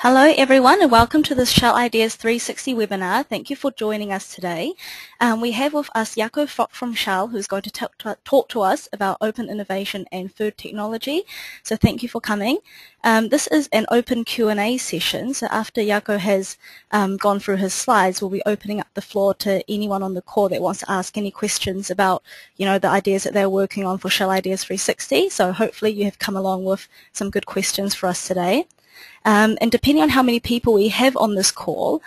Hello everyone and welcome to this Shell Ideas 360 webinar. Thank you for joining us today. We have with us Jaco Fok from Shell, who's going to talk to us about open innovation and food technology. So thank you for coming. This is an open Q&A session, so after Jaco has gone through his slides, we'll be opening up the floor to anyone on the call that wants to ask any questions about the ideas that they're working on for Shell Ideas 360. So hopefully you have come along with some good questions for us today. And depending on how many people we have on this call,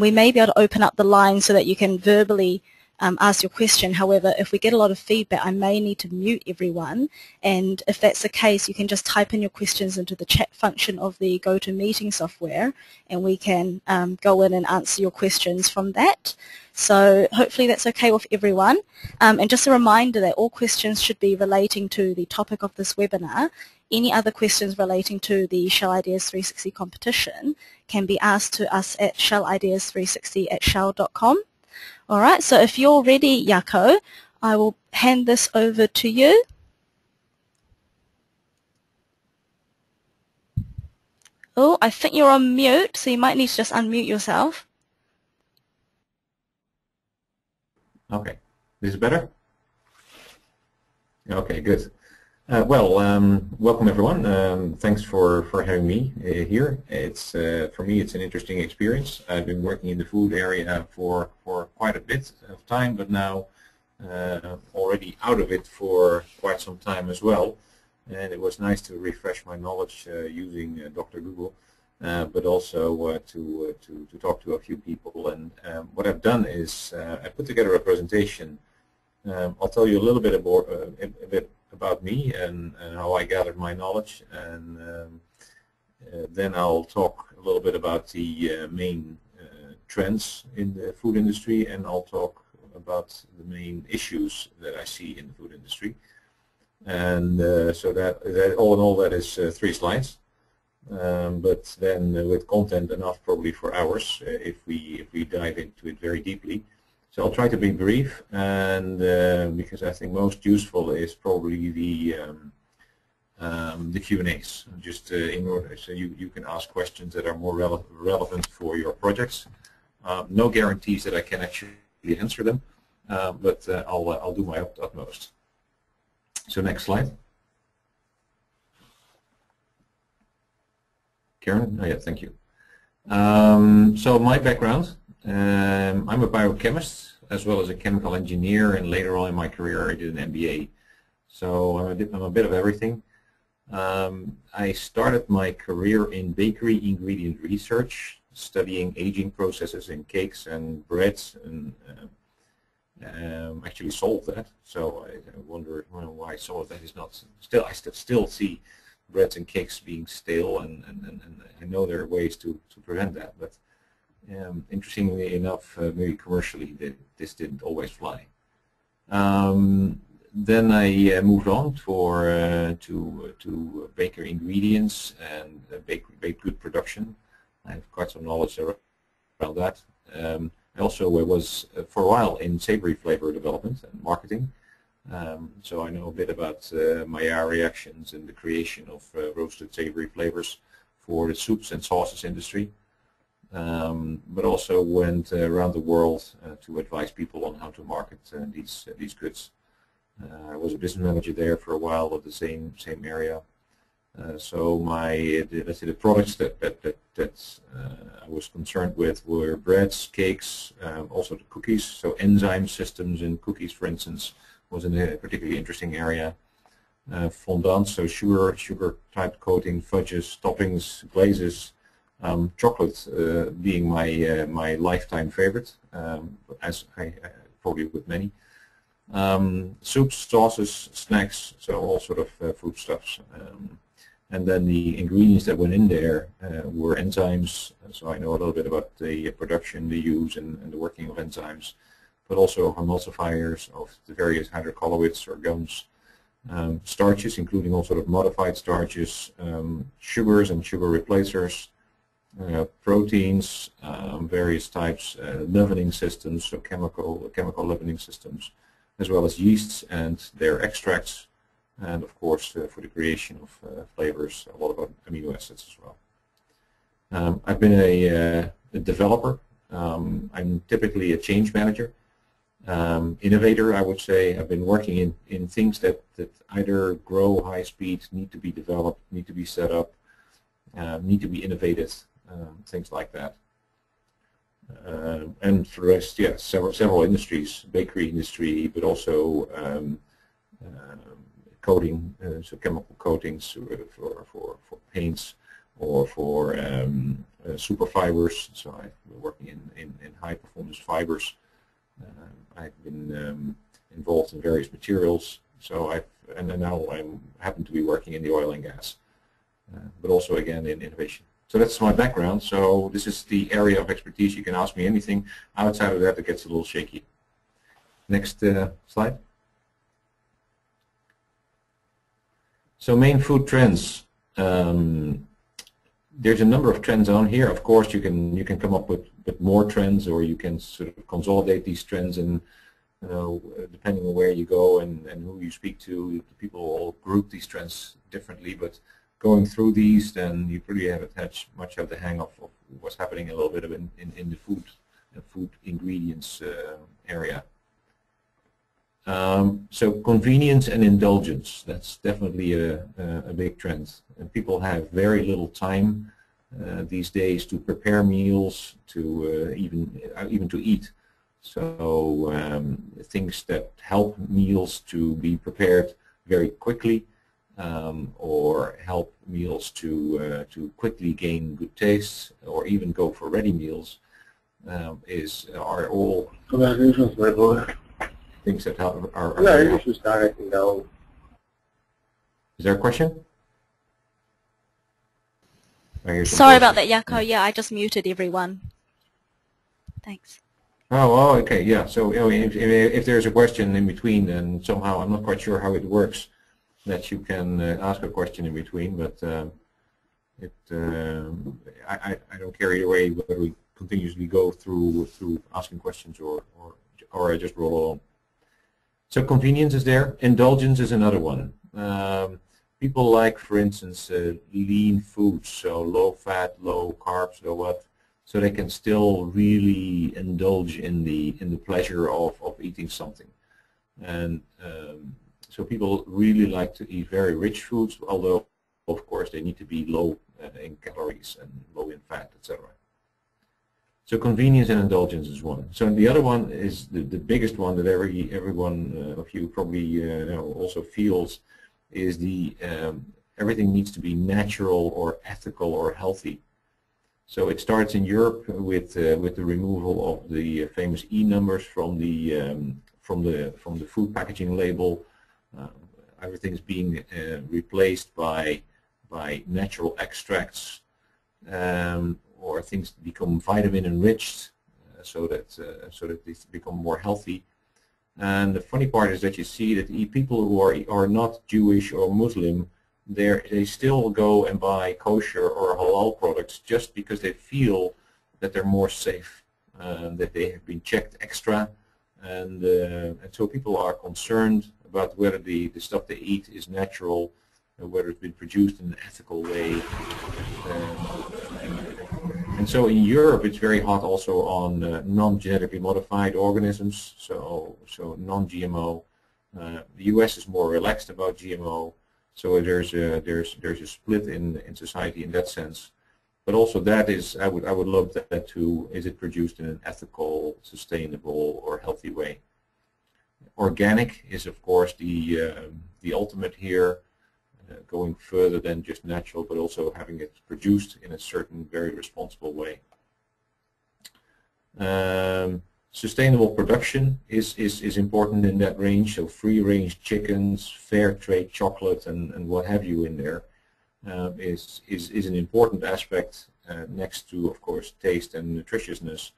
we may be able to open up the line so that you can verbally ask your question. However, if we get a lot of feedback, I may need to mute everyone. And if that's the case, you can just type in your questions into the chat function of the GoToMeeting software, and we can go in and answer your questions from that. So hopefully that's okay with everyone. And just a reminder that all questions should be relating to the topic of this webinar. Any other questions relating to the Shell Ideas 360 competition can be asked to us at shellideas360@shell.com. All right, so if you're ready, Jaco, I will hand this over to you. Oh, I think you're on mute, so you might need to just unmute yourself. Okay, this is better? Okay, good. Welcome everyone. Thanks for having me here. It's for me it's an interesting experience. I've been working in the food area for quite a bit of time, but now already out of it for quite some time as well. And it was nice to refresh my knowledge using Dr. Google, but also to talk to a few people. And what I've done is I put together a presentation. I'll tell you a little bit about me and how I gathered my knowledge, and then I'll talk a little bit about the main trends in the food industry, and I'll talk about the main issues that I see in the food industry. And so that all in all, that is 3 slides, but then with content enough probably for hours if we dive into it very deeply. So I'll try to be brief, and because I think most useful is probably the Q&As, just in order so you can ask questions that are more relevant for your projects. No guarantees that I can actually answer them, but I'll do my utmost. So next slide. Karen? Oh yeah, thank you. So my background. I'm a biochemist as well as a chemical engineer, and later on in my career I did an MBA. So I'm a bit of everything. I started my career in bakery ingredient research, studying aging processes in cakes and breads, and actually solved that. So I wonder why some of that is not still. I still see breads and cakes being stale, and I know there are ways to prevent that, but interestingly enough, maybe commercially, this didn't always fly. Then I moved on to bakery ingredients and baked good production. I have quite some knowledge around that. I also was for a while in savory flavor development and marketing. So I know a bit about Maillard reactions and the creation of roasted savory flavors for the soups and sauces industry. But also went around the world to advise people on how to market these goods. I was a business manager there for a while of the same area. So let's say the products that I was concerned with were breads, cakes, also the cookies. So enzyme systems in cookies, for instance, was in a particularly interesting area. Fondant, so sugar type coating, fudges, toppings, glazes. Chocolate being my lifetime favorite, as I probably with many. Soups, sauces, snacks, so all sort of foodstuffs. And then the ingredients that went in there were enzymes, so I know a little bit about the production, the use, and the working of enzymes, but also emulsifiers of the various hydrocolloids or gums. Starches, including all sort of modified starches, sugars and sugar replacers, proteins, various types, leavening systems, so chemical leavening systems, as well as yeasts and their extracts, and of course for the creation of flavors, a lot of amino acids as well. I've been a developer. I'm typically a change manager. Innovator, I would say. I've been working in things that either grow high speed, need to be developed, need to be set up, need to be innovated, things like that. And for the rest, yeah, several industries, bakery industry, but also coating, so chemical coatings for paints or for super fibers. So I've been working in high performance fibers. I've been involved in various materials. So and now I happen to be working in the oil and gas, but also again in innovation. So that's my background. So this is the area of expertise. You can ask me anything. Outside of that, it gets a little shaky. Next slide. So main food trends. There's a number of trends on here. Of course, you can come up with more trends, or you can sort of consolidate these trends, and depending on where you go and who you speak to, people all group these trends differently. But going through these, then you pretty have much of the hang of what's happening a little bit in the food ingredients area. So convenience and indulgence, that's definitely a big trend. And people have very little time these days to prepare meals, to even to eat. So things that help meals to be prepared very quickly, or help meals to quickly gain good taste, or even go for ready meals, are all things that are very helpful. Is there a question? Sorry about that, Jaco. Yeah, I just muted everyone. Thanks. Oh, okay, yeah. So if there's a question in between, then somehow I'm not quite sure how it works, that you can ask a question in between, but I don't care either way whether we continuously go through asking questions or I just roll on. So convenience is there. Indulgence is another one. People like, for instance, lean foods, so low fat, low carbs, low what, so they can still really indulge in the pleasure of eating something. And so people really like to eat very rich foods, although of course they need to be low in calories and low in fat, etc. So convenience and indulgence is one. So the other one is the biggest one that everyone of you probably also feels, is the everything needs to be natural or ethical or healthy. So it starts in Europe with the removal of the famous E numbers from the food packaging label. Everything's being replaced by natural extracts, or things become vitamin enriched, so that they become more healthy. And the funny part is that you see that the people who are not Jewish or Muslim, they still go and buy kosher or halal products just because they feel that they're more safe, that they have been checked extra, and so people are concerned about whether the stuff they eat is natural, whether it's been produced in an ethical way. And so in Europe, it's very hot also on non-genetically modified organisms, so non-GMO. The U.S. is more relaxed about GMO, so there's a split in society in that sense. But also that is, I would love that too. Is it produced in an ethical, sustainable, or healthy way? Organic is of course the ultimate here. Going further than just natural, but also having it produced in a certain very responsible way. Sustainable production is important in that range, so free-range chickens, fair trade chocolate, and what have you in there is an important aspect, next to, of course, taste and nutritiousness.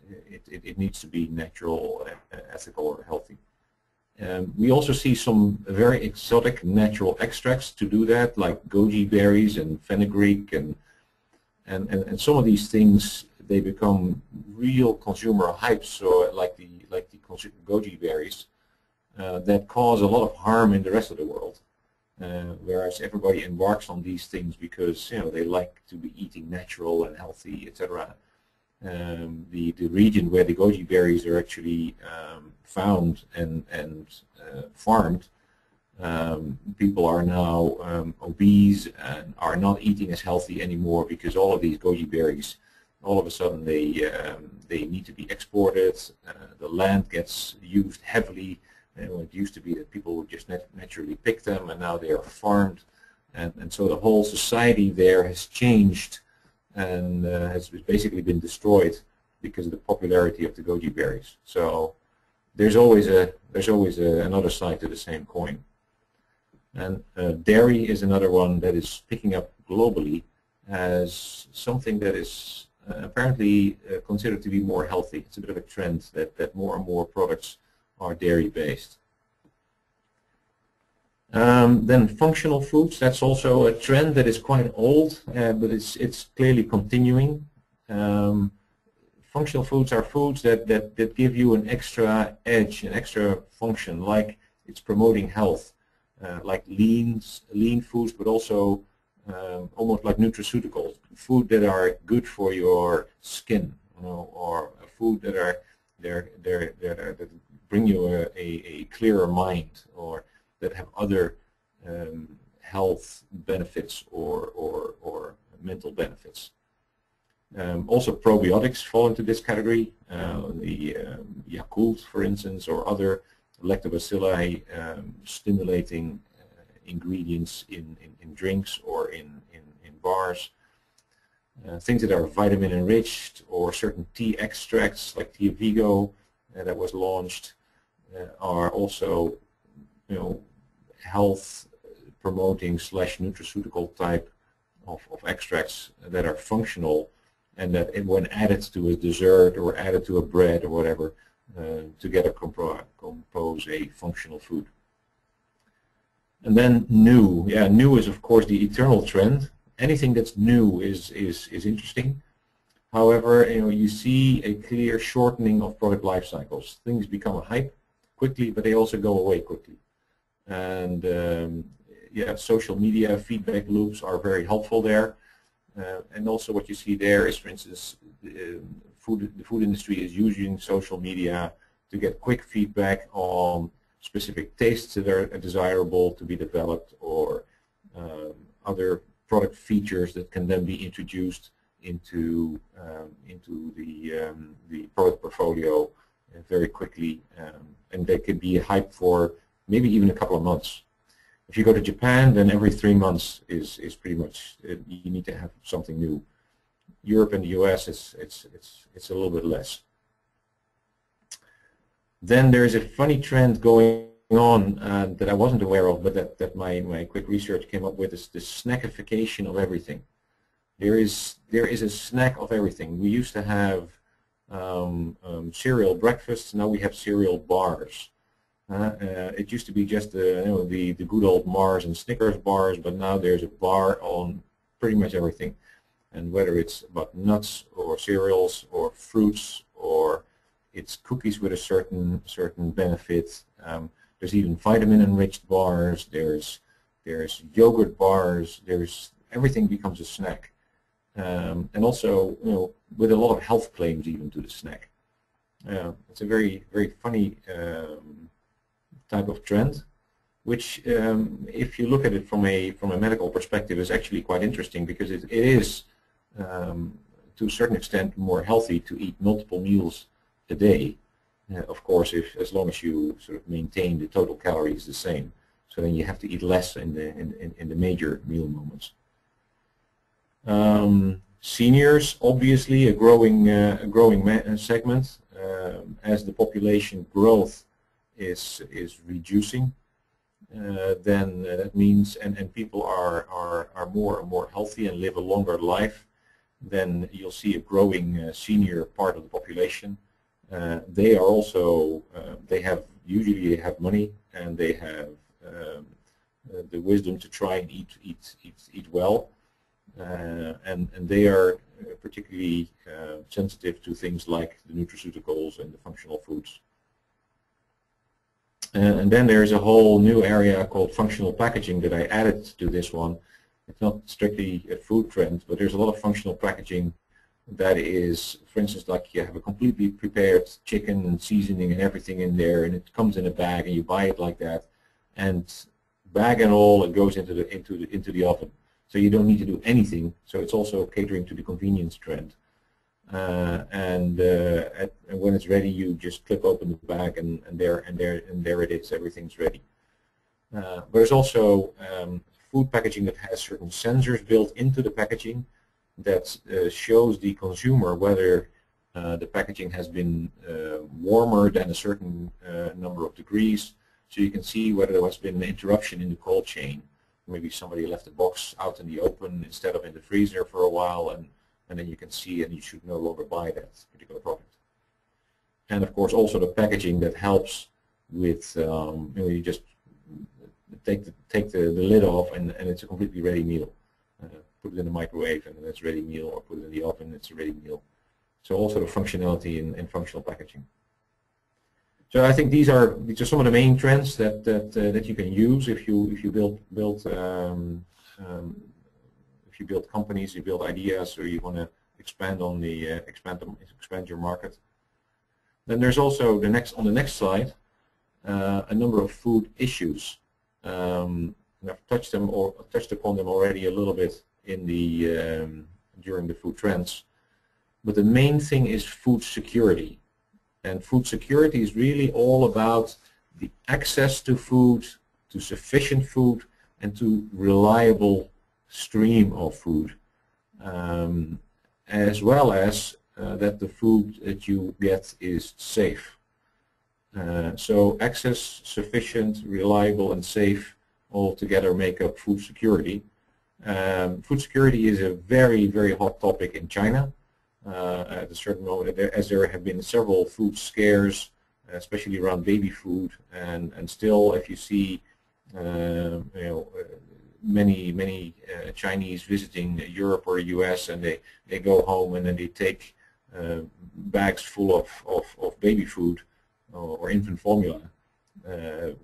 It needs to be natural, ethical, or healthy. We also see some very exotic natural extracts to do that, like goji berries and fenugreek, and some of these things, they become real consumer hypes. So like the goji berries that cause a lot of harm in the rest of the world. whereas everybody embarks on these things because they like to be eating natural and healthy, etc. The region where the goji berries are actually found and farmed, people are now obese and are not eating as healthy anymore because all of these goji berries, all of a sudden they need to be exported. The land gets used heavily. It used to be that people would just naturally pick them, and now they are farmed, and so the whole society there has changed and has basically been destroyed because of the popularity of the goji berries. So there's always another side to the same coin. And dairy is another one that is picking up globally as something that is apparently considered to be more healthy. It's a bit of a trend that more and more products are dairy-based. Then functional foods, that's also a trend that is quite old, but it's clearly continuing. Functional foods are foods that give you an extra edge, an extra function, like it's promoting health, like lean foods, but also almost like nutraceuticals, food that are good for your skin, or food that are that bring you a clearer mind, or that have other health benefits or mental benefits. Also, probiotics fall into this category. The Yakult, for instance, or other lactobacilli stimulating ingredients in drinks or in bars. Things that are vitamin enriched, or certain tea extracts like tea Vigo that was launched, are also health promoting / nutraceutical type of extracts that are functional, and that when added to a dessert or added to a bread or whatever, together compose a functional food. And then new. Yeah, new is of course the eternal trend. Anything that's new is interesting. However, you see a clear shortening of product life cycles. Things become a hype quickly, but they also go away quickly. And yeah, social media feedback loops are very helpful there. And also what you see there is, for instance, the food industry is using social media to get quick feedback on specific tastes that are desirable to be developed, or other product features that can then be introduced into the product portfolio very quickly, and they could be hyped for maybe even a couple of months. If you go to Japan, then every 3 months is pretty much you need to have something new. Europe and the US, it's a little bit less. Then there is a funny trend going on that I wasn't aware of, but that my quick research came up with, is the snackification of everything. There is a snack of everything. We used to have cereal breakfasts. Now we have cereal bars. It used to be just the good old Mars and Snickers bars, but now there's a bar on pretty much everything. And whether it's about nuts or cereals or fruits, or it's cookies with a certain benefit. There's even vitamin-enriched bars. There's yogurt bars. Everything becomes a snack, and also with a lot of health claims even to the snack. It's a very funny type of trend, which if you look at it from a medical perspective is actually quite interesting, because it is to a certain extent more healthy to eat multiple meals a day. Of course, as long as you sort of maintain the total calories the same. So then you have to eat less in the major meal moments. Seniors, obviously, a growing segment as the population growth is reducing. Then that means, and people are more and more healthy and live a longer life, then you'll see a growing senior part of the population. They are also, they usually have money, and they have the wisdom to try and eat well, and they are particularly sensitive to things like the nutraceuticals and the functional foods. And then there's a whole new area called functional packaging that I added to this one. It's not strictly a food trend, but there's a lot of functional packaging that is, for instance, like you have a completely prepared chicken and seasoning and everything in there, and it comes in a bag, and you buy it like that, and bag and all, it goes into the oven. So you don't need to do anything. So it's also catering to the convenience trend. And when it's ready, you just clip open the bag, and there it is. Everything's ready. But there's also food packaging that has certain sensors built into the packaging that shows the consumer whether the packaging has been warmer than a certain number of degrees, so you can see whether there has been an interruption in the cold chain. Maybe somebody left the box out in the open instead of in the freezer for a while, and then you can see, and you should no longer buy that particular product. And of course also the packaging that helps with, you just take the lid off, and it's a completely ready meal. Put it in the microwave and it's a ready meal, or put it in the oven, it's a ready meal. So all sort of functionality in functional packaging. So I think these are some of the main trends that you can use if you build companies, you build ideas, or you want to expand your market. Then there's also on the next slide a number of food issues. And I've touched upon them already a little bit in the during the food trends, but the main thing is food security. And food security is really all about the access to food, to sufficient food, and to reliable stream of food, as well as that the food that you get is safe. So access, sufficient, reliable, and safe all together make up food security. Food security is a very, very hot topic in China. At a certain moment, as there have been several food scares, especially around baby food, and still, if you see, many Chinese visiting Europe or US, and they go home and then they take bags full of baby food or infant formula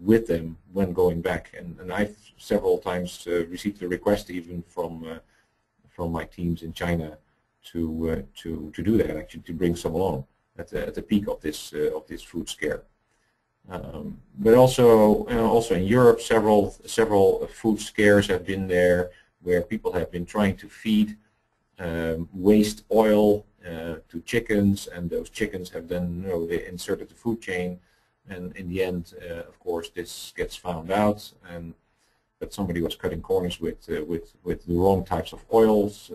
with them when going back, and I've several times received a request even from my teams in China to do that, actually, to bring some along at the peak of this food scare. But also in Europe, several food scares have been there, where people have been trying to feed waste oil to chickens, and those chickens have then they inserted the food chain, and in the end, of course, this gets found out, and that somebody was cutting corners with the wrong types of oils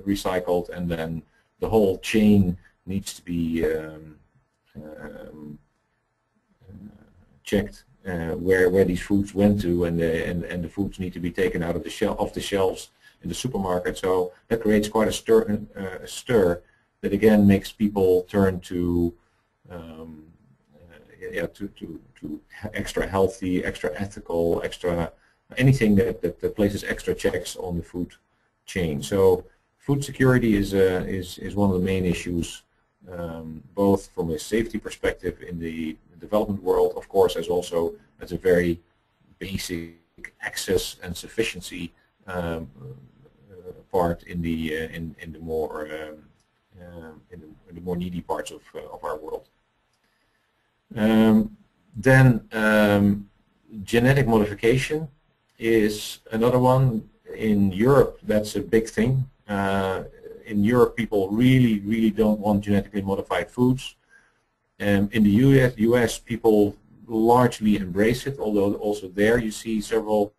recycled, and then the whole chain needs to be checked where these foods went to, and the foods need to be taken out of the shelves in the supermarket. So that creates quite a stir that again makes people turn to extra healthy, extra ethical, anything that places extra checks on the food chain. So food security is one of the main issues, both from a safety perspective in the development world, of course, as a very basic access and sufficiency part in the more needy parts of our world. Then genetic modification is another one. In Europe, that's a big thing. In Europe, people really don't want genetically modified foods. In the US, people largely embrace it, although also there you see several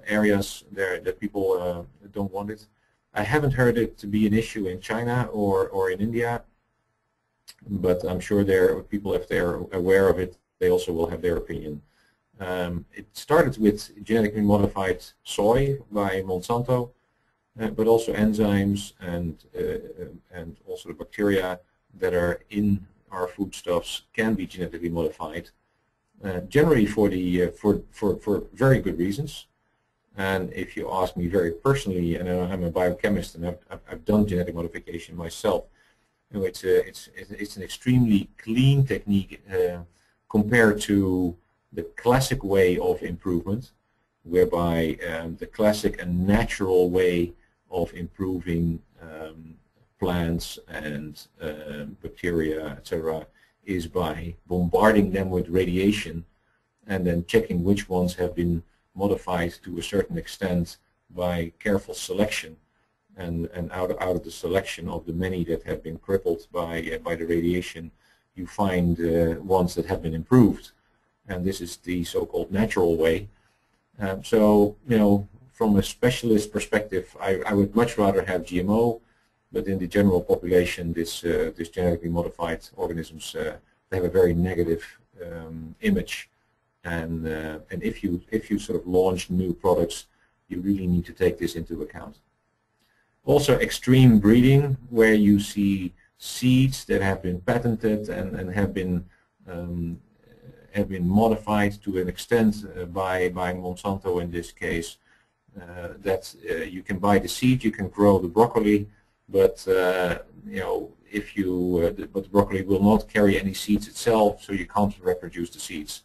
areas there that people don't want it. I haven't heard it to be an issue in China or in India, but I'm sure people, if they're aware of it, they also will have their opinion. It started with genetically modified soy by Monsanto, but also enzymes and also the bacteria that are in our foodstuffs can be genetically modified, generally for very good reasons. And if you ask me very personally, and I'm a biochemist and I've done genetic modification myself, it's an extremely clean technique compared to the classic way of improvement, whereby the classic and natural way of improving plants and bacteria, etc., is by bombarding them with radiation and then checking which ones have been modified to a certain extent by careful selection. And out of the selection of the many that have been crippled by the radiation, you find ones that have been improved. And this is the so-called natural way. So, from a specialist perspective, I would much rather have GMO, but in the general population, this genetically modified organisms, they have a very negative image. And if you sort of launch new products, you really need to take this into account. Also, extreme breeding, where you see seeds that have been patented and have been modified to an extent by Monsanto in this case, that you can buy the seed, you can grow the broccoli, but if you but the broccoli will not carry any seeds itself, so you can't reproduce the seeds.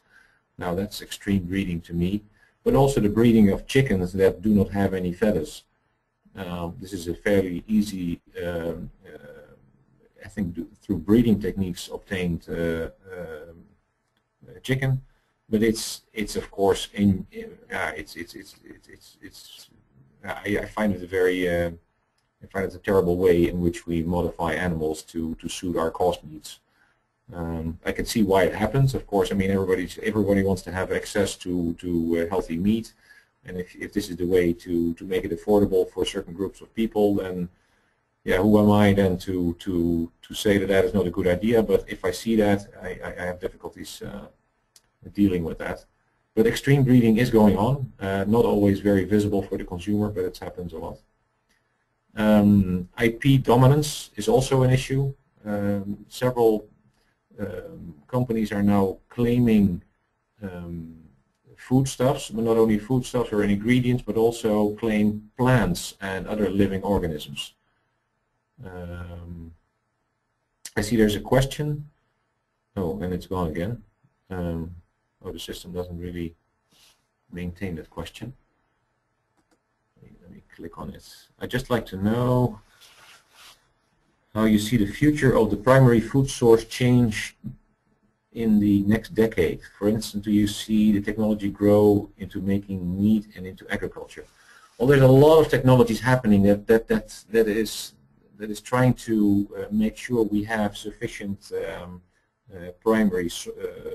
Now that's extreme breeding to me, but also the breeding of chickens that do not have any feathers. This is a fairly easy, I think, through breeding techniques obtained chicken, but it's of course I find it a very I find it a terrible way in which we modify animals to suit our cost needs. I can see why it happens. Of course, I mean everybody wants to have access to healthy meat, and if this is the way to make it affordable for certain groups of people, then yeah, who am I then to say that is not a good idea? But if I see that, I have difficulties dealing with that. But extreme breeding is going on, not always very visible for the consumer, but it happens a lot. IP dominance is also an issue. Several companies are now claiming foodstuffs, but not only foodstuffs or ingredients, but also claim plants and other living organisms. I see there's a question. Oh, and it's gone again. Oh, the system doesn't really maintain that question. Let me click on it. I'd just like to know how you see the future of the primary food source change in the next decade. For instance, do you see the technology grow into making meat and into agriculture? Well, there's a lot of technologies happening that is trying to make sure we have sufficient primary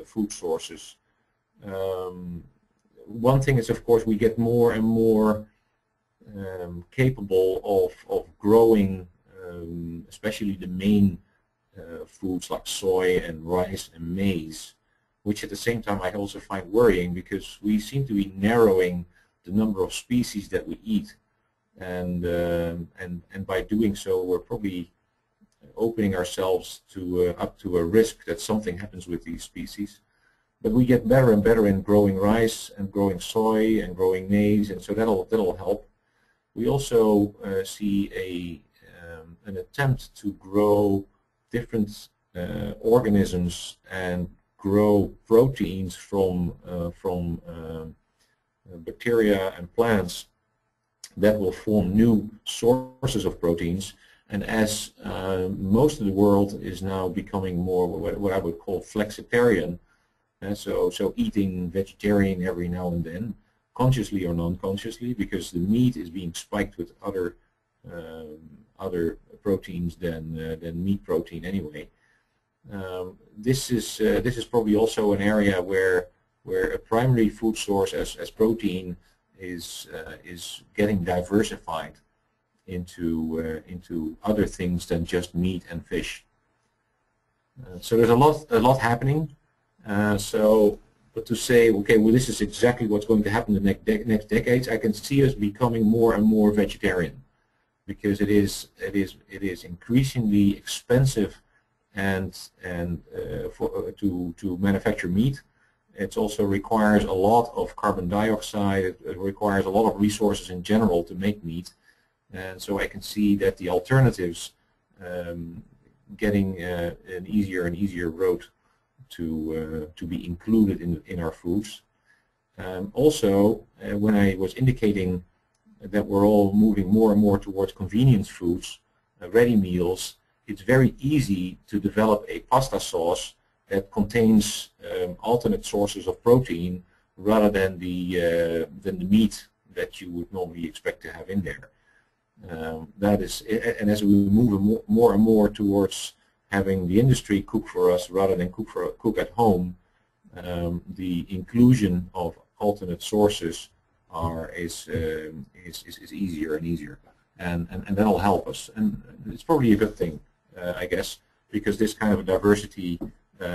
food sources. One thing is, of course, we get more and more capable of growing, especially the main foods like soy and rice and maize, which at the same time I also find worrying because we seem to be narrowing the number of species that we eat, and by doing so we're probably opening ourselves to up to a risk that something happens with these species. But we get better and better in growing rice and growing soy and growing maize, and so that'll help. We also see an attempt to grow different organisms and grow proteins from bacteria and plants that will form new sources of proteins. And as most of the world is now becoming more what I would call flexitarian, so eating vegetarian every now and then, consciously or non-consciously, because the meat is being spiked with other proteins than meat protein anyway. This is probably also an area where a primary food source as protein is getting diversified into other things than just meat and fish. So there's a lot happening. But to say, okay, well, this is exactly what's going to happen in the next decades, I can see us becoming more and more vegetarian, because it is increasingly expensive and to manufacture meat. It also requires a lot of carbon dioxide. It requires a lot of resources in general to make meat, and so I can see that the alternatives getting an easier and easier road to be included in our foods. Also, when I was indicating that we're all moving more and more towards convenience foods, ready meals, it's very easy to develop a pasta sauce that contains alternate sources of protein rather than the meat that you would normally expect to have in there. That is, and as we move more and more towards having the industry cook for us rather than cook at home, the inclusion of alternate sources is easier and easier, and that'll help us, and it's probably a good thing, I guess, because this kind of diversity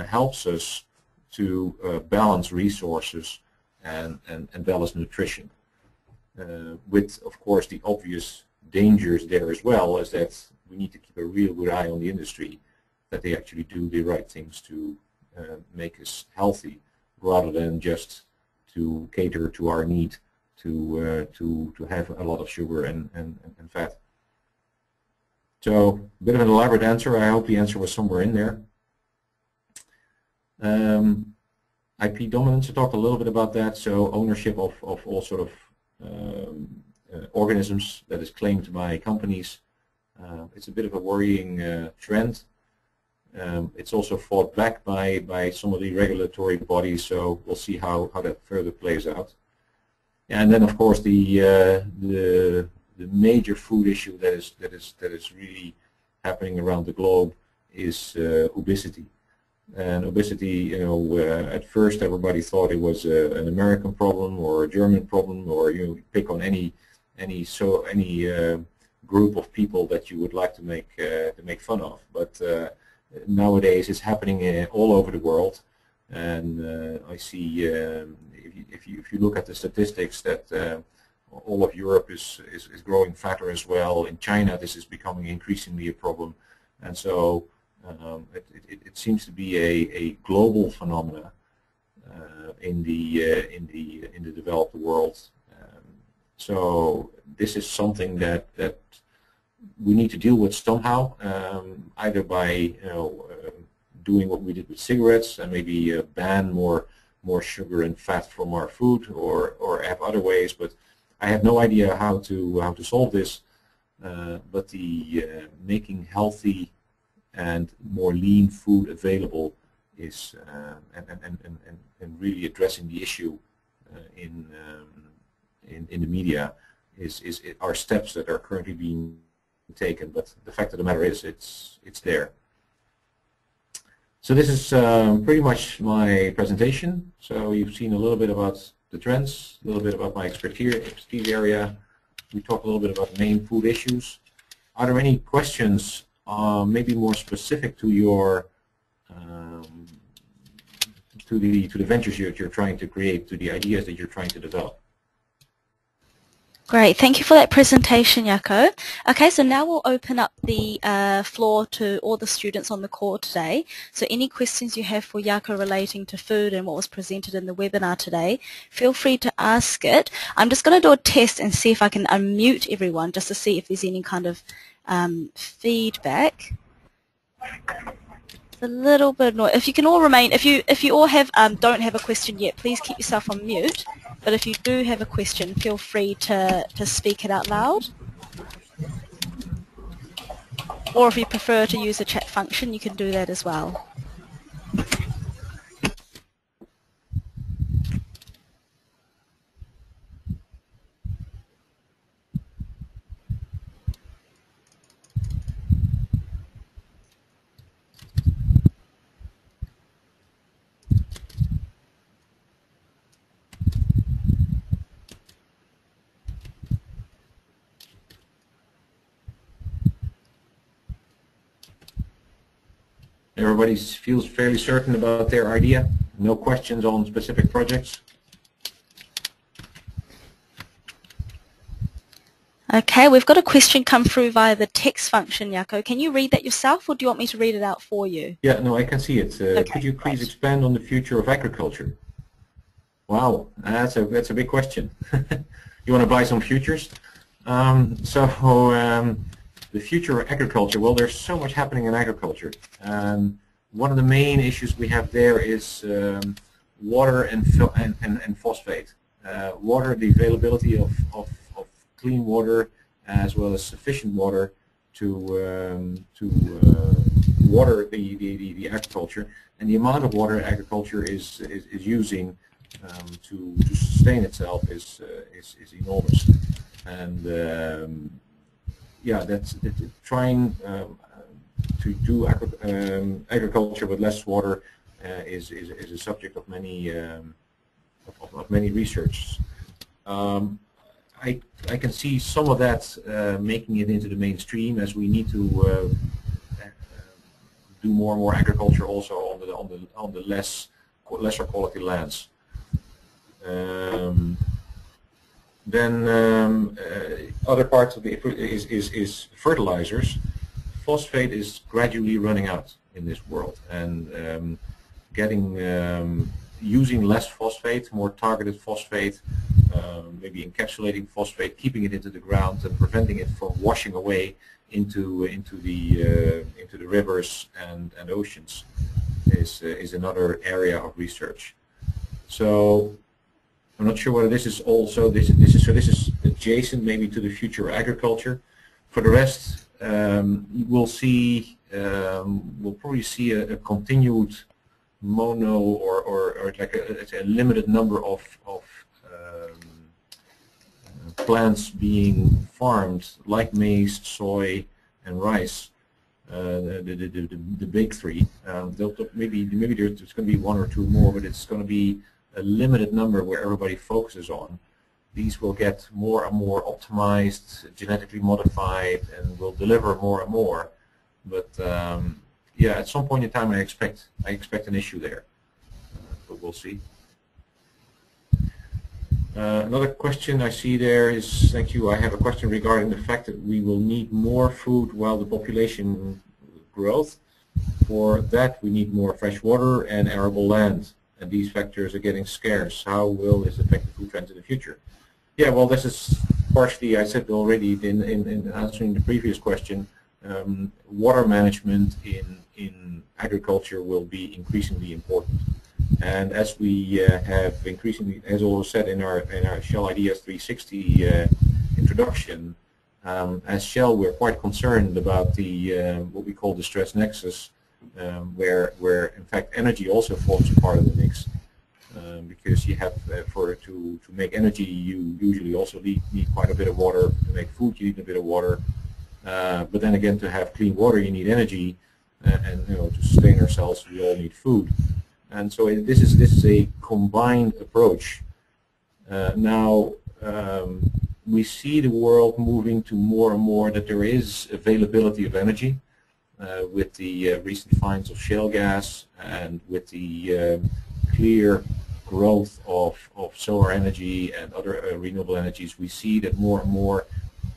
helps us to balance resources and balance nutrition, with of course the obvious dangers there as well, is that we need to keep a real good eye on the industry, that they actually do the right things to make us healthy, rather than just to cater to our need to have a lot of sugar and fat. So a bit of an elaborate answer. I hope the answer was somewhere in there. IP dominance, I talked a little bit about that. So ownership of all sort of organisms that is claimed by companies. It's a bit of a worrying trend. It's also fought back by some of the regulatory bodies, so we'll see how that further plays out. And then, of course, the major food issue that is really happening around the globe is obesity. And obesity, at first everybody thought it was an American problem or a German problem, or you pick on any group of people that you would like to make fun of. But nowadays it's happening all over the world, and I see if you look at the statistics that all of Europe is growing fatter as well. In China, this is becoming increasingly a problem, and so it seems to be a global phenomena in the developed world. So this is something that we need to deal with somehow, either by doing what we did with cigarettes and maybe ban more sugar and fat from our food, or have other ways. But I have no idea how to solve this. But the making healthy and more lean food available is and really addressing the issue in the media are steps that are currently being taken. But the fact of the matter is, it's there. So this is pretty much my presentation. So you've seen a little bit about the trends, a little bit about my expertise area. We talked a little bit about the main food issues. Are there any questions, maybe more specific to your to the ventures you're trying to create, to the ideas that you're trying to develop? Great, thank you for that presentation, Jaco. Okay, so now we'll open up the floor to all the students on the call today. So any questions you have for Jaco relating to food and what was presented in the webinar today, feel free to ask it. I'm just going to do a test and see if I can unmute everyone, just to see if there's any kind of feedback. It's a little bit noisy. If you can all remain, if you all have don't have a question yet, please keep yourself on mute. But if you do have a question, feel free to speak it out loud. Or if you prefer to use the chat function, you can do that as well. Everybody feels fairly certain about their idea? No questions on specific projects? Okay, we've got a question come through via the text function, Jaco. Can you read that yourself, or do you want me to read it out for you? Yeah, no, I can see it. Okay, could you please expand on the future of agriculture? Wow, that's a big question. You want to buy some futures? The future of agriculture, well, there's so much happening in agriculture. one of the main issues we have there is water and phosphate. Water, the availability of clean water as well as sufficient water to water the agriculture, and the amount of water agriculture is using to sustain itself is enormous. And yeah, that's trying to do agriculture with less water is a subject of many research. I can see some of that making it into the mainstream, as we need to do more and more agriculture also on the lesser quality lands. Then other parts of the is fertilizers. Phosphate is gradually running out in this world, and using less phosphate, more targeted phosphate, maybe encapsulating phosphate, keeping it into the ground, and preventing it from washing away into the rivers and oceans is another area of research. So I'm not sure whether this is also this is adjacent maybe to the future of agriculture. For the rest, we'll probably see a continued mono or like a limited number of plants being farmed, like maize, soy, and rice. The big three. Maybe there's going to be one or two more, but it's going to be a limited number where everybody focuses on. These will get more and more optimized, genetically modified, and will deliver more and more. But yeah, at some point in time, I expect an issue there, but we'll see. Another question I see there is, thank you, I have a question regarding the fact that we will need more food while the population growth. For that, we need more fresh water and arable land, and these factors are getting scarce. How will this affect the food trends in the future? Yeah, well, this is partially, I said already in answering the previous question, water management in agriculture will be increasingly important. And as we have increasingly, as also said in our Shell Ideas 360 introduction, as Shell, we're quite concerned about the what we call the stress nexus, where in fact energy also forms a part of the mix, because you have to make energy, you usually also need quite a bit of water. To make food, you need a bit of water, but then again, to have clean water, you need energy, and to sustain ourselves, we all need food. And so this is a combined approach. Now we see the world moving to more and more that there is availability of energy with the recent finds of shale gas, and with the clear growth of solar energy and other renewable energies. We see that more and more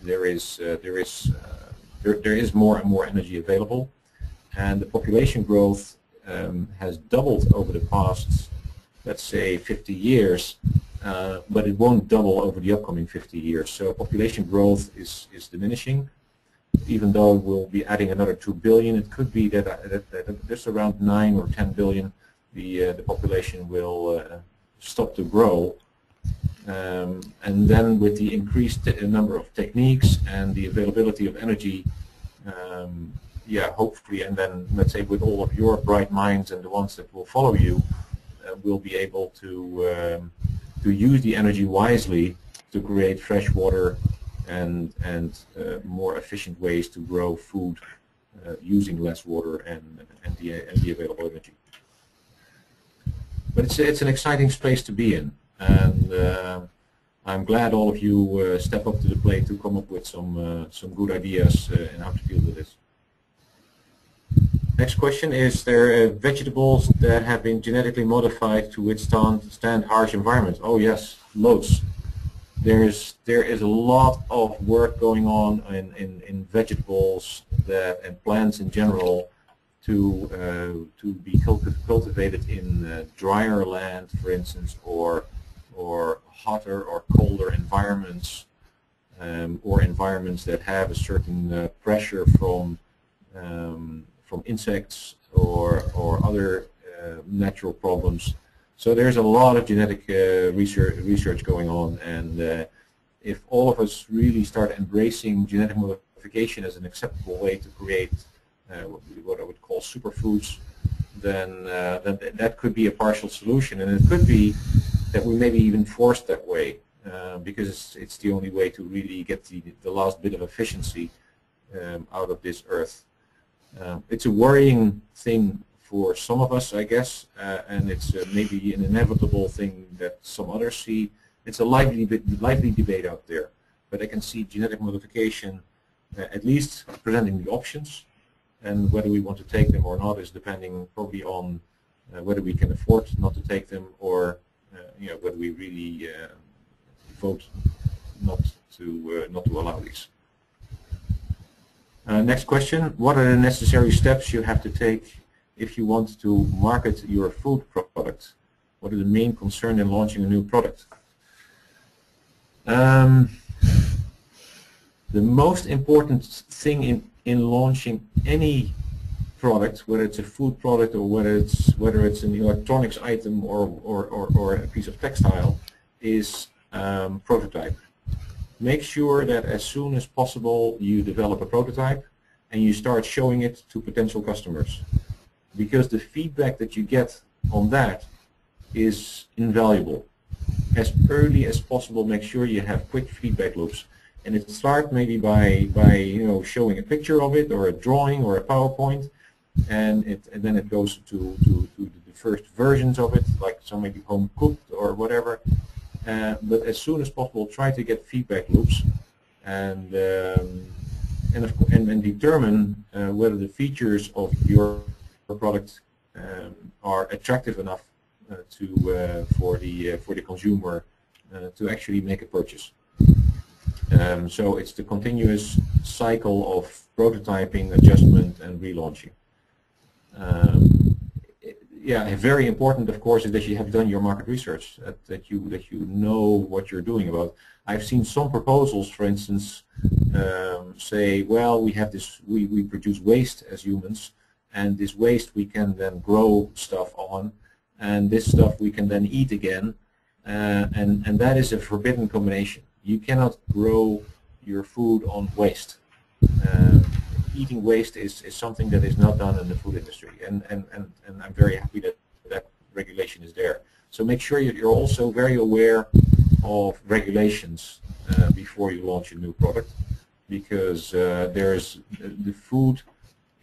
there is more and more energy available, and the population growth has doubled over the past, let's say, 50 years, but it won't double over the upcoming 50 years. So population growth is diminishing. Even though we'll be adding another 2 billion, it could be that just around 9 or 10 billion, the population will stop to grow. And then with the increased number of techniques and the availability of energy, yeah, hopefully, and then let's say with all of your bright minds and the ones that will follow you, we'll be able to use the energy wisely to create fresh water and more efficient ways to grow food using less water and the available energy. But it's an exciting space to be in, and I'm glad all of you step up to the plate to come up with some good ideas in how to deal with this. Next question: is there vegetables that have been genetically modified to withstand harsh environments? Oh yes, loads. There is a lot of work going on in vegetables and plants in general to be cultivated in drier land, for instance, or hotter or colder environments, or environments that have a certain pressure from insects, or other natural problems. So there's a lot of genetic research going on, and if all of us really start embracing genetic modification as an acceptable way to create what I would call superfoods, then that could be a partial solution, and it could be that we may be even forced that way because it's the only way to really get the last bit of efficiency out of this earth. It's a worrying thing for some of us, I guess, and it's maybe an inevitable thing that some others see. It's a lively debate out there, but I can see genetic modification at least presenting the options, and whether we want to take them or not is depending probably on whether we can afford not to take them, or whether we really vote not to allow these. Next question: what are the necessary steps you have to take if you want to market your food product? What are the main concerns in launching a new product? The most important thing in launching any product, whether it's a food product or whether it's an electronics item or a piece of textile, is prototype. Make sure that as soon as possible you develop a prototype and you start showing it to potential customers, because the feedback that you get on that is invaluable. As early as possible, make sure you have quick feedback loops, and it starts maybe by showing a picture of it or a drawing or a PowerPoint, and then it goes to the first versions of it, like some maybe home cooked or whatever. But as soon as possible, try to get feedback loops, and determine whether the features of your product are attractive enough for the consumer to actually make a purchase. So it's the continuous cycle of prototyping, adjustment, and relaunching. Yeah, very important, of course, is that you have done your market research, that you know what you're doing about. I've seen some proposals, for instance, say, well, we have this, we produce waste as humans, and this waste we can then grow stuff on, and this stuff we can then eat again, and that is a forbidden combination. You cannot grow your food on waste. Eating waste is something that is not done in the food industry, and I'm very happy that that regulation is there. So make sure you're also very aware of regulations before you launch a new product, because the food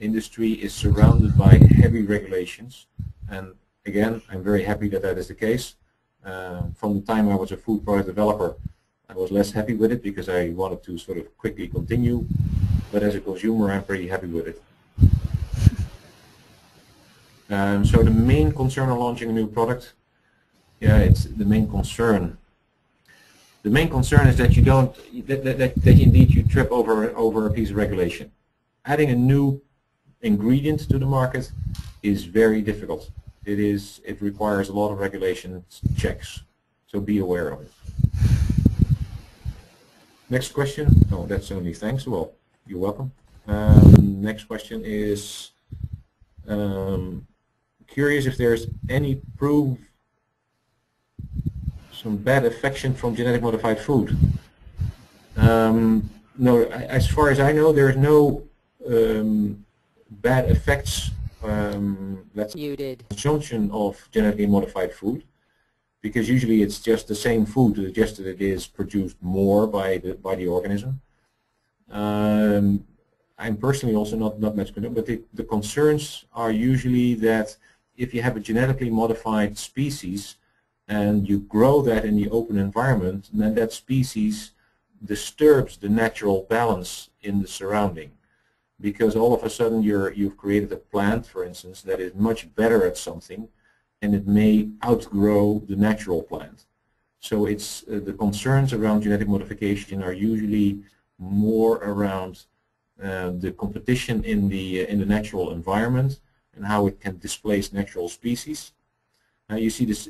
industry is surrounded by heavy regulations, and again, I'm very happy that that is the case. From the time I was a food product developer, I was less happy with it because I wanted to sort of quickly continue, but as a consumer, I'm pretty happy with it. So the main concern of launching a new product, yeah, it's the main concern. The main concern is that you don't, that indeed you trip over a piece of regulation. Adding a new ingredient to the market is very difficult. It requires a lot of regulation checks, so be aware of it. Next question. Oh, that's only thanks. Well, you're welcome. Next question is, curious if there's any proof some bad affection from genetic modified food. No, as far as I know, there's no bad effects. That's consumption of genetically modified food, because usually it's just the same food, just that it is produced more by the organism. I'm personally also not much concerned, but the concerns are usually that if you have a genetically modified species and you grow that in the open environment, then that species disturbs the natural balance in the surrounding, because all of a sudden you've created a plant, for instance, that is much better at something, and it may outgrow the natural plant. So it's the concerns around genetic modification are usually more around the competition in the natural environment and how it can displace natural species. Now you see this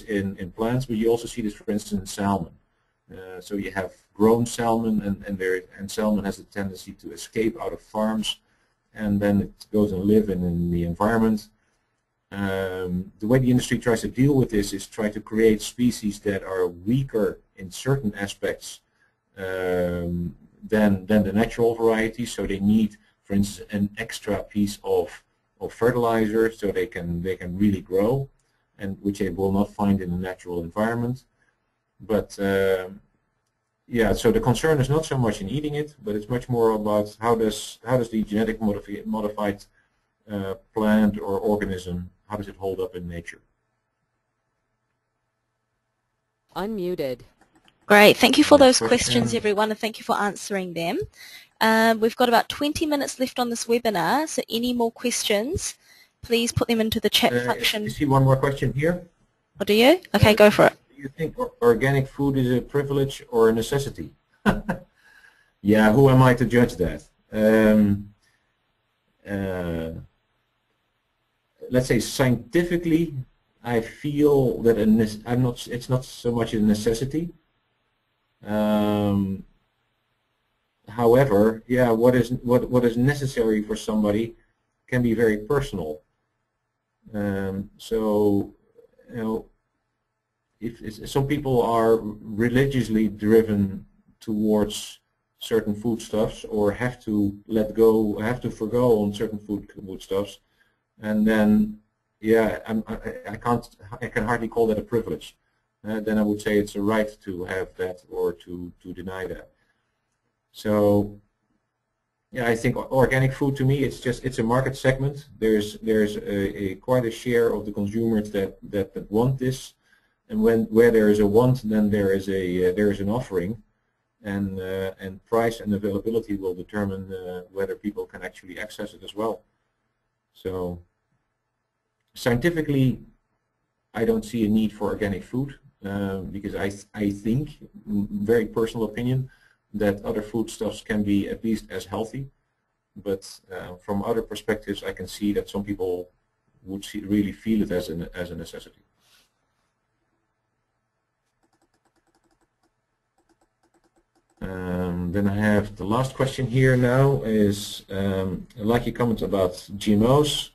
in plants, but you also see this, for instance, in salmon. So you have grown salmon, and salmon has a tendency to escape out of farms and then it goes and live in the environment. The way the industry tries to deal with this is try to create species that are weaker in certain aspects than the natural varieties. So they need, for instance, an extra piece of fertilizer so they can really grow, and which they will not find in the natural environment. But yeah, so the concern is not so much in eating it, but it's much more about how does the genetic modified plant or organism, how does it hold up in nature? Unmuted. Great. Thank you for those Question. questions, everyone, and thank you for answering them. We've got about 20 minutes left on this webinar, so any more questions, please put them into the chat function. You see one more question here. Oh, do you? Okay, go for it. Do you think organic food is a privilege or a necessity? Yeah, who am I to judge that? Let's say scientifically, I feel that it's not so much a necessity. However, yeah, what is necessary for somebody can be very personal. So, you know, if some people are religiously driven towards certain foodstuffs, or have to forgo on certain foodstuffs, and then, yeah, I can hardly call that a privilege. Then I would say it's a right to have that or to deny that. So, yeah, I think organic food, to me, it's a market segment. There's quite a share of the consumers that want this, and where there is a want, then there is an offering, and price and availability will determine whether people can actually access it as well. So, scientifically, I don't see a need for organic food because I think, very personal opinion, that other foodstuffs can be at least as healthy. But from other perspectives, I can see that some people would really feel it as a necessity. Then I have the last question here now is, I'd like your comments about GMOs.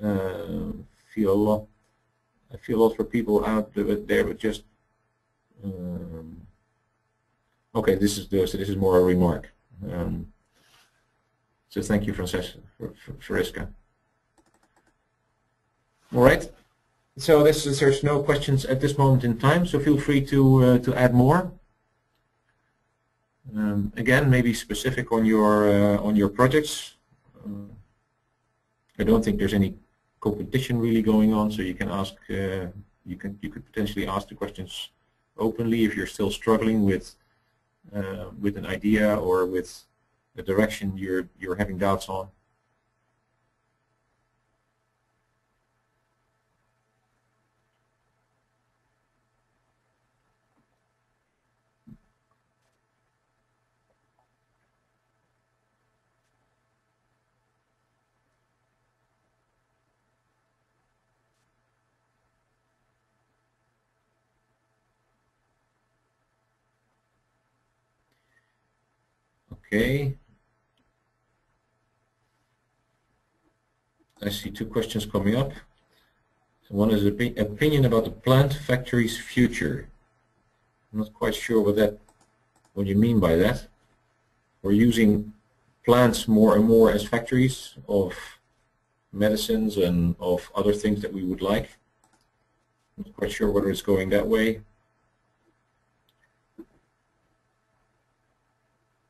I feel a lot for people out there, but just okay. This is more a remark. So thank you, Francisca. All right. So there's no questions at this moment in time. So feel free to add more. Again, maybe specific on your projects. I don't think there's any competition really going on, so you can ask. You could potentially ask the questions openly if you're still struggling with an idea or with the direction you're having doubts on. Okay. I see two questions coming up. One is opinion about the plant factory's future. I'm not quite sure what you mean by that. We're using plants more and more as factories of medicines and of other things that we would like. I'm not quite sure whether it's going that way.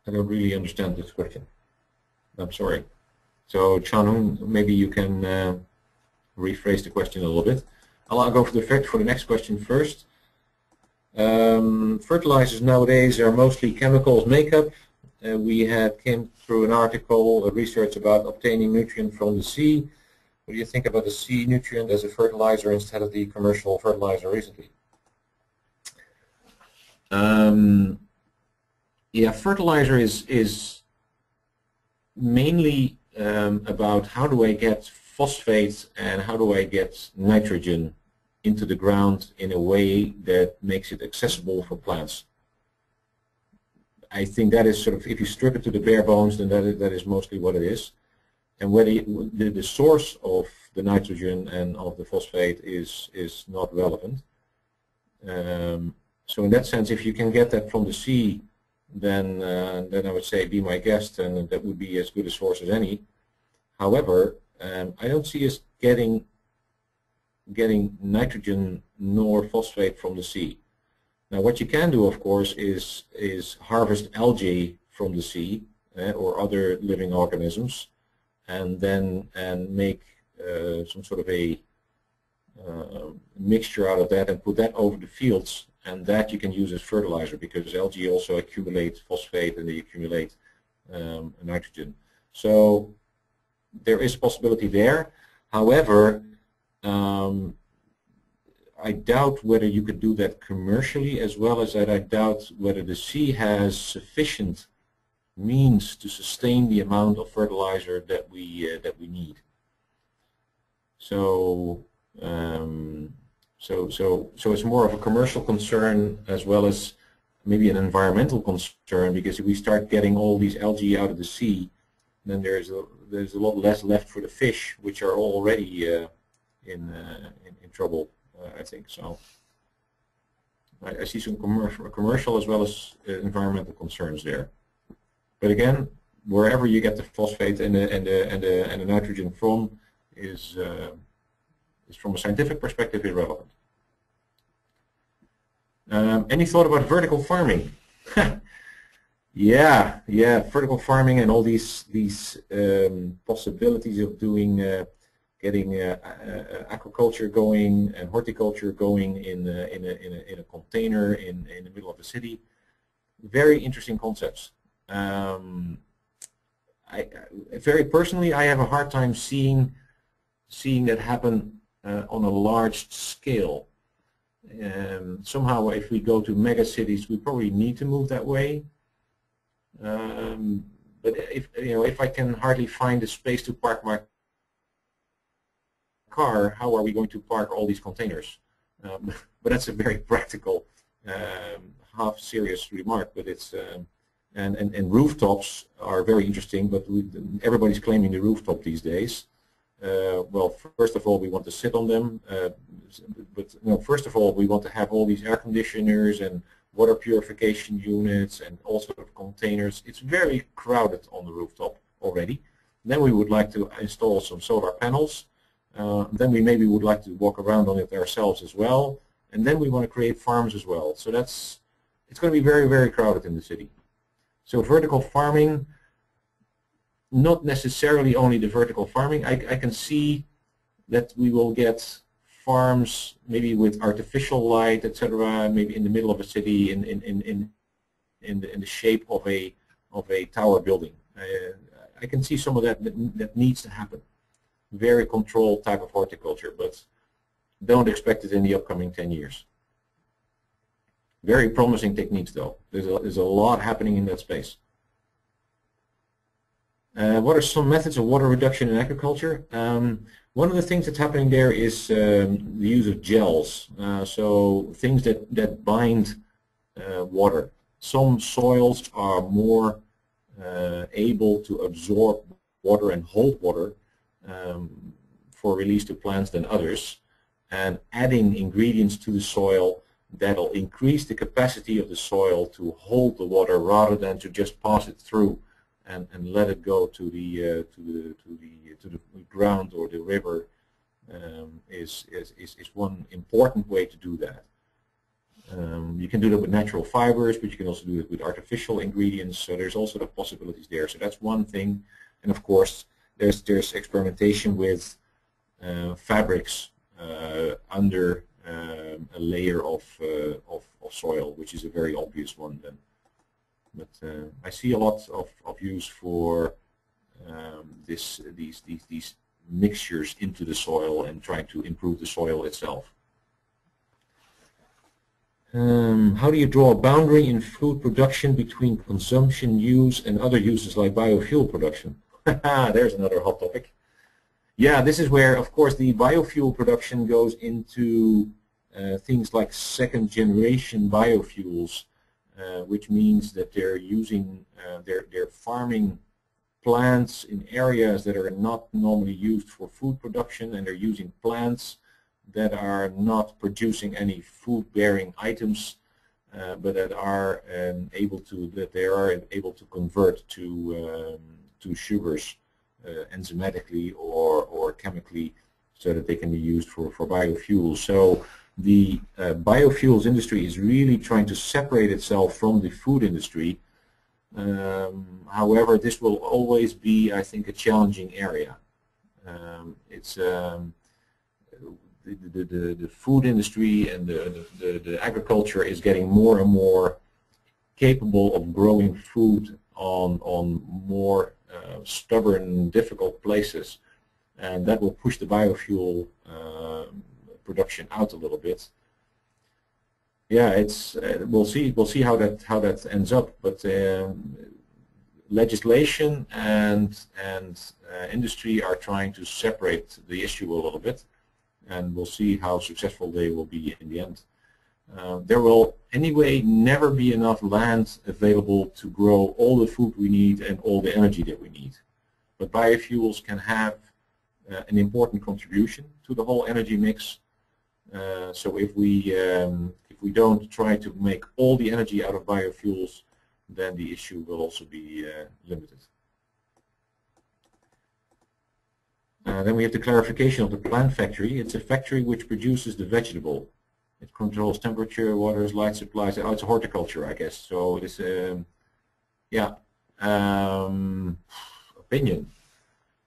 I don't really understand this question. I'm sorry. So, Chanun, maybe you can rephrase the question a little bit. I'll go for the next question first. Fertilizers nowadays are mostly chemicals makeup. We came through an article, a research about obtaining nutrient from the sea. What do you think about the sea nutrient as a fertilizer instead of the commercial fertilizer recently? Yeah, fertilizer is mainly about how do I get phosphate and how do I get nitrogen into the ground in a way that makes it accessible for plants. I think that is sort of, if you strip it to the bare bones, then that is mostly what it is. and whether the source of the nitrogen and of the phosphate is not relevant. So in that sense, if you can get that from the sea, then I would say be my guest, and that would be as good a source as any. However, I don't see us getting nitrogen nor phosphate from the sea. Now, what you can do, of course, is harvest algae from the sea or other living organisms, and then make some sort of a mixture out of that and put that over the fields, and that you can use as fertilizer, because algae also accumulate phosphate and they accumulate nitrogen. So there is possibility there. However, I doubt whether you could do that commercially, as well as that I doubt whether the sea has sufficient means to sustain the amount of fertilizer that we need. So so it's more of a commercial concern as well as maybe an environmental concern, because if we start getting all these algae out of the sea, then there's a lot less left for the fish, which are already in trouble, I think. So I see some commercial as well as environmental concerns there. But again, wherever you get the phosphate and the nitrogen from is from a scientific perspective irrelevant. Any thought about vertical farming? Yeah, vertical farming and all these possibilities of doing getting aquaculture going and horticulture going in a container in the middle of the city. Very interesting concepts. Very personally, I have a hard time seeing that happen on a large scale. Somehow, if we go to mega cities, we probably need to move that way. But if I can hardly find a space to park my car, how are we going to park all these containers? But that's a very practical, half serious remark. But it's and rooftops are very interesting. But everybody's claiming the rooftop these days. Well, first of all, we want to sit on them, but no, first of all, we want to have all these air conditioners and water purification units and all sorts of containers. It's very crowded on the rooftop already. Then we would like to install some solar panels. Then we maybe would like to walk around on it ourselves as well. And then we want to create farms as well. So it's going to be very, very crowded in the city. So vertical farming, not necessarily only the vertical farming. I can see that we will get farms maybe with artificial light, etc., maybe in the middle of a city in the shape of a tower building. I can see some of that needs to happen. Very controlled type of horticulture, but don't expect it in the upcoming 10 years. Very promising techniques though. There's a lot happening in that space. What are some methods of water reduction in agriculture? One of the things that's happening there is the use of gels, so things that bind water. Some soils are more able to absorb water and hold water for release to plants than others, and adding ingredients to the soil that'll increase the capacity of the soil to hold the water rather than to just pass it through and let it go to the ground or the river is one important way to do that. You can do that with natural fibers, but you can also do it with artificial ingredients. So there's all sort of possibilities there. So that's one thing. And of course, there's experimentation with fabrics under a layer of soil, which is a very obvious one then. But I see a lot of use for these mixtures into the soil and trying to improve the soil itself. How do you draw a boundary in food production between consumption use and other uses like biofuel production? There's another hot topic. Yeah, this is where, of course, the biofuel production goes into things like second-generation biofuels, which means that they're using, they're farming plants in areas that are not normally used for food production, and they're using plants that are not producing any food-bearing items, but that are able to convert to sugars enzymatically or chemically, so that they can be used for biofuels. So the biofuels industry is really trying to separate itself from the food industry. However, this will always be, I think, a challenging area. The food industry and the agriculture is getting more and more capable of growing food on more stubborn, difficult places, and that will push the biofuel production out a little bit. Yeah, it's we'll see how that ends up, but legislation and industry are trying to separate the issue a little bit, and we'll see how successful they will be in the end. There will anyway never be enough land available to grow all the food we need and all the energy that we need, but biofuels can have an important contribution to the whole energy mix. So if we don't try to make all the energy out of biofuels, then the issue will also be limited. Then we have the clarification of the plant factory. It's a factory which produces the vegetable. It controls temperature, waters, light supplies. Oh, it's horticulture, I guess. So it's yeah. Opinion.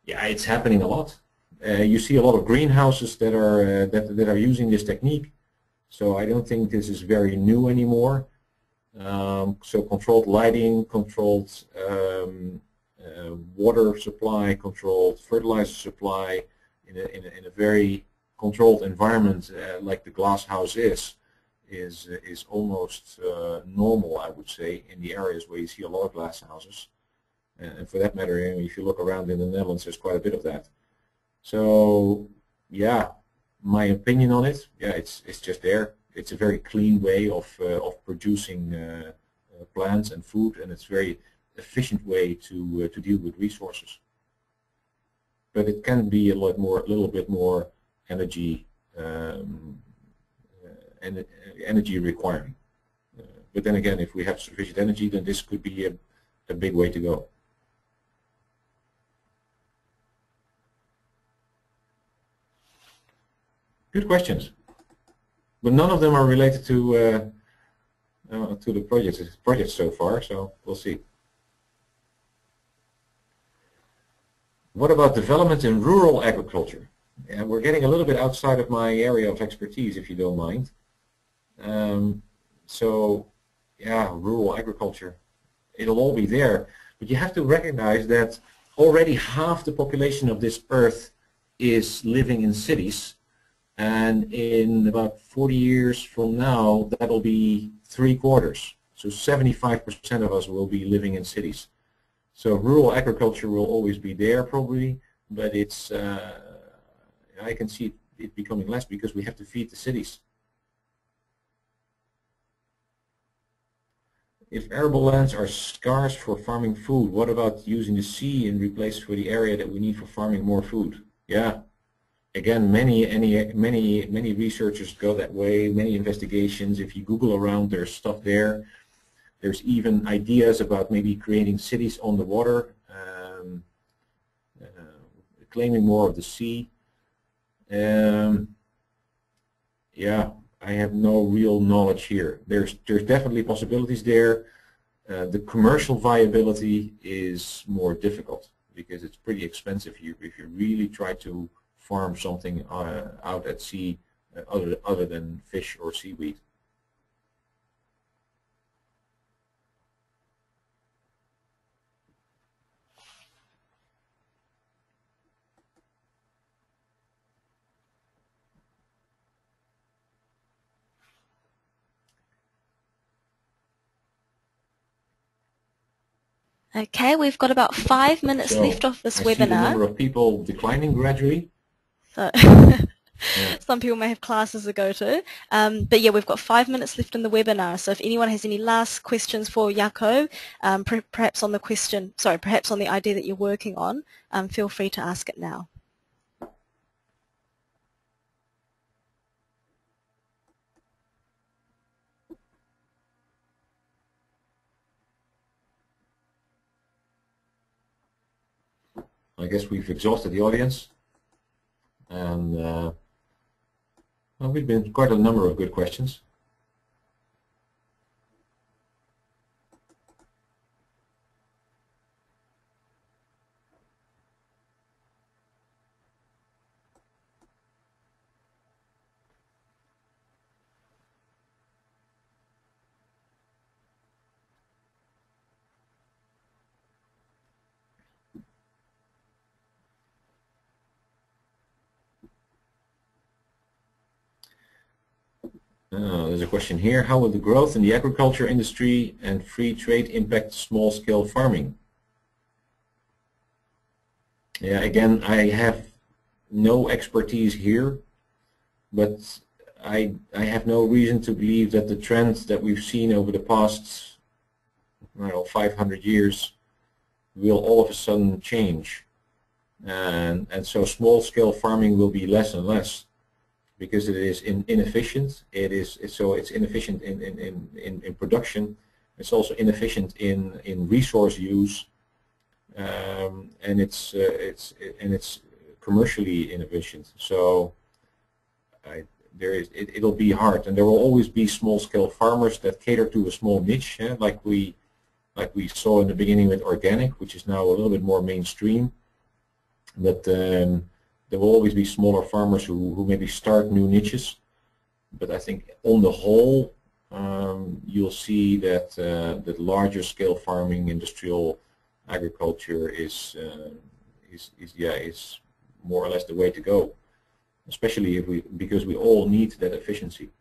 Yeah, it's happening a lot. You see a lot of greenhouses that are using this technique. So I don't think this is very new anymore. So controlled lighting, controlled water supply, controlled fertilizer supply in a very controlled environment like the glass house is almost normal, I would say, in the areas where you see a lot of glass houses. And for that matter, if you look around in the Netherlands, there's quite a bit of that. So yeah, my opinion on it, yeah, it's just there. It's a very clean way of producing plants and food, and it's a very efficient way to deal with resources. But it can be a little bit more energy energy requiring. But then again, if we have sufficient energy, then this could be a big way to go. Good questions, but none of them are related to the projects so far. So we'll see. What about development in rural agriculture? And we're getting a little bit outside of my area of expertise, if you don't mind. So yeah, rural agriculture, it'll all be there, but you have to recognize that already half the population of this earth is living in cities. And in about 40 years from now, that'll be 3/4. So 75% of us will be living in cities. So rural agriculture will always be there probably, but it's I can see it becoming less because we have to feed the cities. If arable lands are scarce for farming food, what about using the sea in replace for the area that we need for farming more food? Yeah. Again, many researchers go that way, many investigations. If you Google around, there's stuff there. There's even ideas about maybe creating cities on the water, claiming more of the sea. Yeah, I have no real knowledge here. There's definitely possibilities there. The commercial viability is more difficult because it's pretty expensive. If you really try to farm something out at sea other than fish or seaweed. Okay, we've got about 5 minutes left of this I see the webinar. number of people declining gradually. So Yeah. Some people may have classes to go to. But yeah, we've got 5 minutes left in the webinar. So if anyone has any last questions for Jaco, perhaps on the perhaps on the idea that you're working on, feel free to ask it now. I guess we've exhausted the audience, and well, we've been quite a number of good questions. There's a question here. How will the growth in the agriculture industry and free trade impact small-scale farming? Yeah, again, I have no expertise here, but I have no reason to believe that the trends that we've seen over the past, 500 years will all of a sudden change. And so small-scale farming will be less and less, because it is inefficient. It's inefficient in production. It's also inefficient in resource use, and it's commercially inefficient. So it'll be hard, and there will always be small-scale farmers that cater to a small niche, like we saw in the beginning with organic, which is now a little bit more mainstream. But there will always be smaller farmers who maybe start new niches, but I think on the whole you'll see that that larger scale farming, industrial agriculture is more or less the way to go, especially because we all need that efficiency.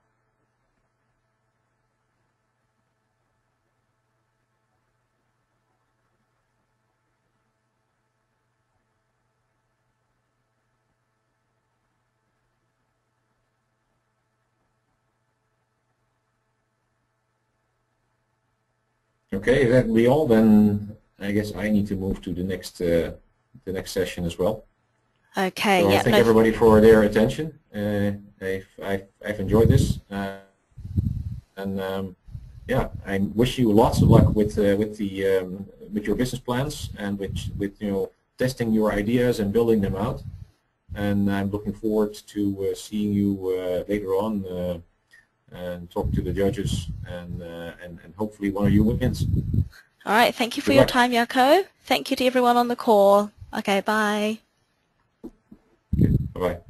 Okay, if that will be all, then I guess I need to move to the next session as well. Okay. So yeah. I thank everybody for their attention. I've enjoyed this, and yeah, I wish you lots of luck with your business plans and with testing your ideas and building them out. And I'm looking forward to seeing you later on. And talk to the judges, and hopefully one of you wins. All right. Thank you for Good your luck. time, Jaco. Thank you to everyone on the call. Okay. Bye. Okay. Bye-bye.